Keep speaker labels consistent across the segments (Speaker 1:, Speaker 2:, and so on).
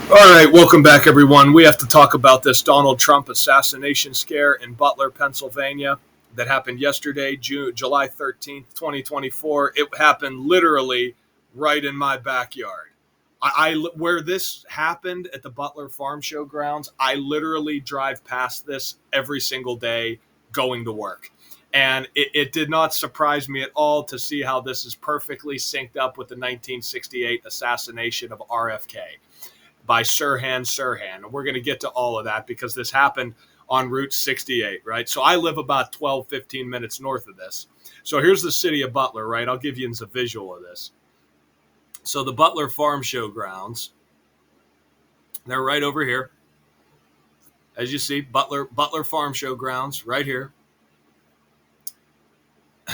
Speaker 1: All right, welcome back, everyone. We have to talk about this Donald Trump assassination scare in Butler, Pennsylvania, that happened yesterday, July 13th, 2024. It happened literally right in my backyard. Where this happened at the Butler Farm Show grounds, I literally drive past this every single day going to work. And it did not surprise me at all to see how this is perfectly synced up with the 1968 assassination of RFK by Sirhan Sirhan. And we're going to get to all of that because this happened on Route 68, right? So I live about 12, 15 minutes north of this. So here's the city of Butler, right? I'll give you a visual of this. So the Butler Farm Show grounds, they're right over here. As you see, Butler Farm Show grounds right here.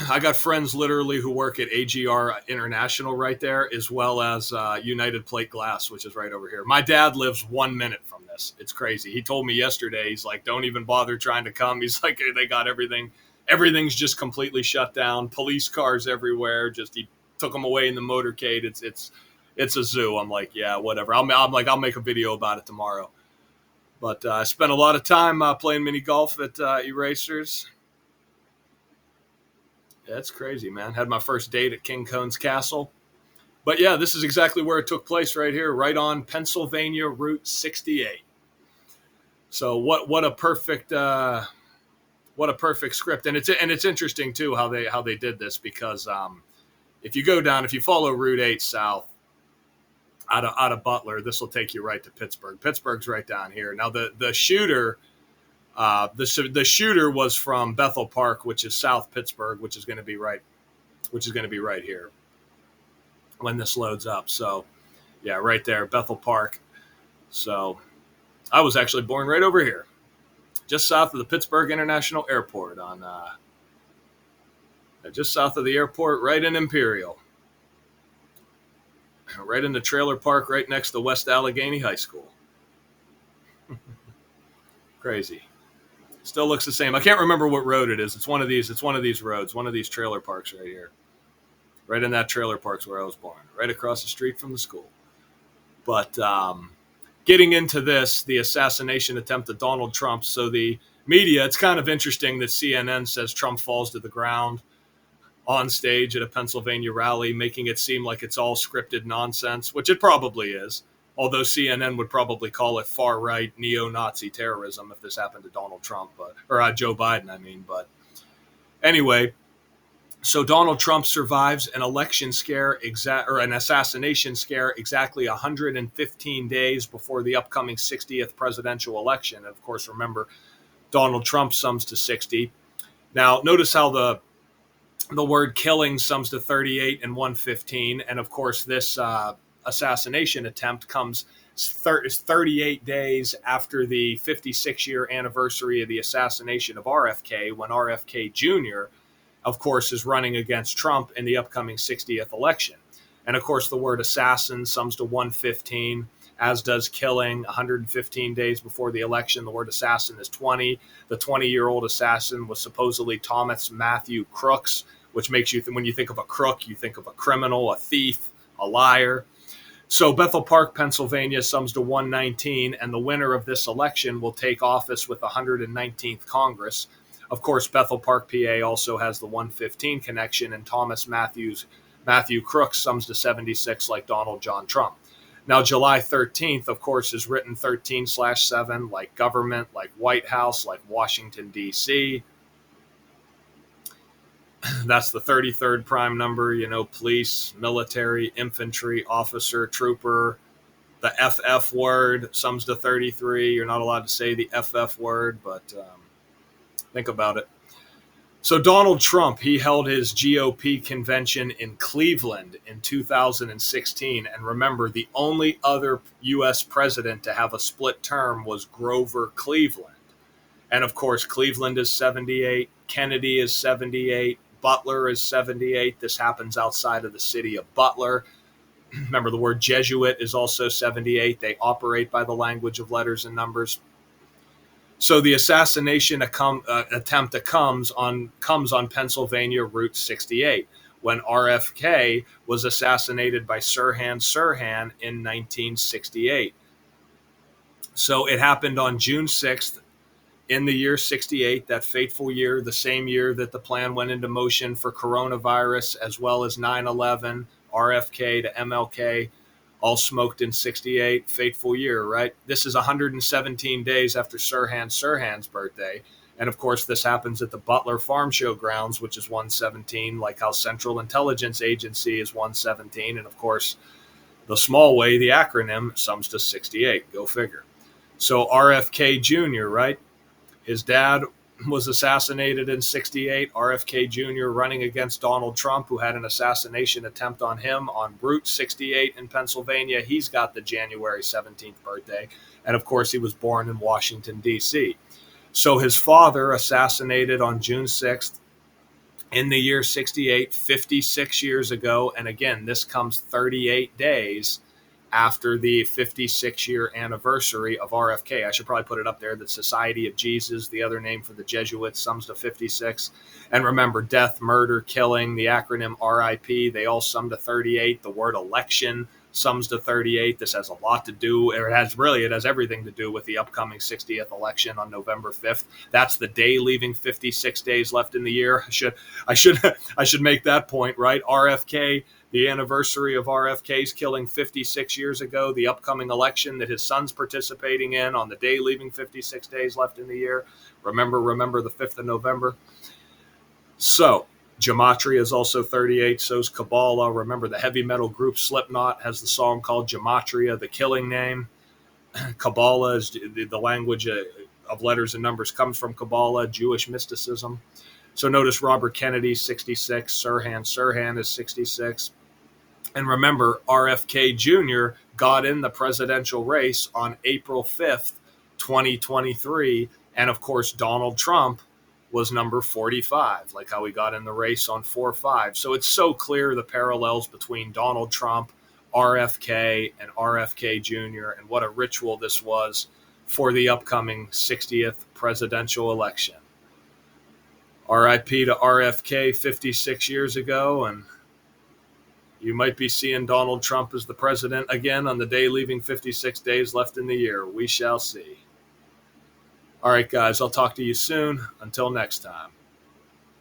Speaker 1: I got friends literally who work at AGR International right there, as well as United Plate Glass, which is right over here. My dad lives 1 minute from this. It's crazy. He told me yesterday, he's like, don't even bother trying to come. He's like, they got everything. Everything's just completely shut down. Police cars everywhere. Just he took them away in the motorcade. It's a zoo. I'm like, yeah, whatever. I'm like, I'll make a video about it tomorrow. But I spent a lot of time playing mini golf at Erasers. Yeah, it's crazy, man. Had my first date at King Cone's Castle. But yeah, this is exactly where it took place right here, right on Pennsylvania Route 68. So what a perfect script. And it's interesting too how they did this because if you follow Route 8 south out of Butler, this will take you right to Pittsburgh. Pittsburgh's right down here. Now the shooter the shooter was from Bethel Park, which is South Pittsburgh, which is going to be right here when this loads up. So, yeah, right there, Bethel Park. So, I was actually born right over here, just south of the Pittsburgh International Airport, just south of the airport, right in Imperial, right in the trailer park, right next to West Allegheny High School. Crazy. Still looks the same. I can't remember what road it is. It's one of these roads, one of these trailer parks right here. Right in that trailer park's where I was born, right across the street from the school. But getting into this, the assassination attempt of Donald Trump. So the media, it's kind of interesting that CNN says Trump falls to the ground on stage at a Pennsylvania rally, making it seem like it's all scripted nonsense, which it probably is. Although CNN would probably call it far-right neo-Nazi terrorism if this happened to Donald Trump, or Joe Biden, I mean. But anyway, so Donald Trump survives an election scare, or an assassination scare, exactly 115 days before the upcoming 60th presidential election. And of course, remember, Donald Trump sums to 60. Now, notice how the word killing sums to 38 and 115, and of course, this assassination attempt comes 38 days after the 56-year anniversary of the assassination of RFK, when RFK Jr., of course, is running against Trump in the upcoming 60th election. And of course, the word assassin sums to 115, as does killing. 115 days before the election, the word assassin is 20. The 20-year-old assassin was supposedly Thomas Matthew Crooks, which makes you, when you think of a crook, you think of a criminal, a thief, a liar. So Bethel Park, Pennsylvania sums to 119, and the winner of this election will take office with the 119th Congress. Of course, Bethel Park, PA also has the 115 connection, and Thomas Matthew Crooks sums to 76 like Donald John Trump. Now, July 13th, of course, is written 13/7, like government, like White House, like Washington, D.C. That's the 33rd prime number, police, military, infantry, officer, trooper. The FF word sums to 33. You're not allowed to say the FF word, but think about it. So Donald Trump, he held his GOP convention in Cleveland in 2016. And remember, the only other U.S. president to have a split term was Grover Cleveland. And of course, Cleveland is 78, Kennedy is 78, Butler is 78. This happens outside of the city of Butler. Remember, the word Jesuit is also 78. They operate by the language of letters and numbers. So the assassination attempt comes on Pennsylvania Route 68, when RFK was assassinated by Sirhan Sirhan in 1968. So it happened on June 6th in the year 68, that fateful year, the same year that the plan went into motion for coronavirus, as well as 9/11, RFK to MLK, all smoked in 68. Fateful year, right? This is 117 days after Sirhan's birthday. And of course, this happens at the Butler Farm Show grounds, which is 117, like how Central Intelligence Agency is 117. And of course, the small way, the acronym, sums to 68. Go figure. So RFK Jr., right? His dad was assassinated in 68. RFK Jr. running against Donald Trump, who had an assassination attempt on him on Route 68 in Pennsylvania. He's got the January 17th birthday. And of course, he was born in Washington, D.C. So his father assassinated on June 6th in the year 68, 56 years ago. And again, this comes 38 days after the 56-year anniversary of RFK. I should probably put it up there, the Society of Jesus, the other name for the Jesuits, sums to 56. And remember, death, murder, killing, the acronym RIP, they all sum to 38. The word election sums to 38. This has a lot to do, it has everything to do with the upcoming 60th election on November 5th. That's the day leaving 56 days left in the year. I should make that point, right? RFK, the anniversary of RFK's killing 56 years ago, the upcoming election that his son's participating in on the day leaving 56 days left in the year. Remember the 5th of November. So Gematria is also 38. So's Kabbalah. Remember, the heavy metal group Slipknot has the song called Gematria, the killing name. Kabbalah is the language of letters and numbers, comes from Kabbalah, Jewish mysticism. So notice Robert Kennedy, 66. Sirhan is 66. And remember, RFK Jr. got in the presidential race on April 5th, 2023. And of course, Donald Trump was number 45, like how he got in the race on 4-5. So it's so clear the parallels between Donald Trump, RFK, and RFK Jr., and what a ritual this was for the upcoming 60th presidential election. RIP to RFK 56 years ago, and you might be seeing Donald Trump as the president again on the day leaving 56 days left in the year. We shall see. All right, guys, I'll talk to you soon. Until next time.